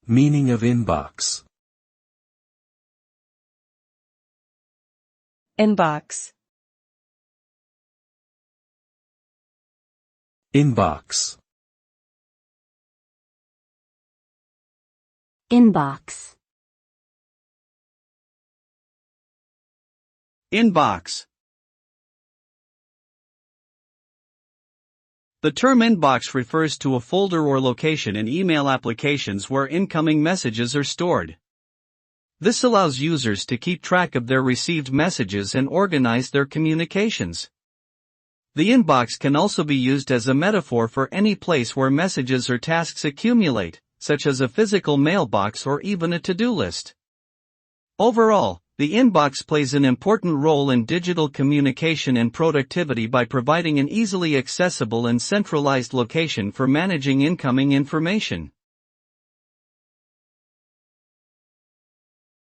Meaning of inbox. Inbox. Inbox. Inbox. Inbox. The term inbox refers to a folder or location in email applications where incoming messages are stored. This allows users to keep track of their received messages and organize their communications. The inbox can also be used as a metaphor for any place where messages or tasks accumulate, such as a physical mailbox or even a to-do list. Overall, the inbox plays an important role in digital communication and productivity by providing an easily accessible and centralized location for managing incoming information.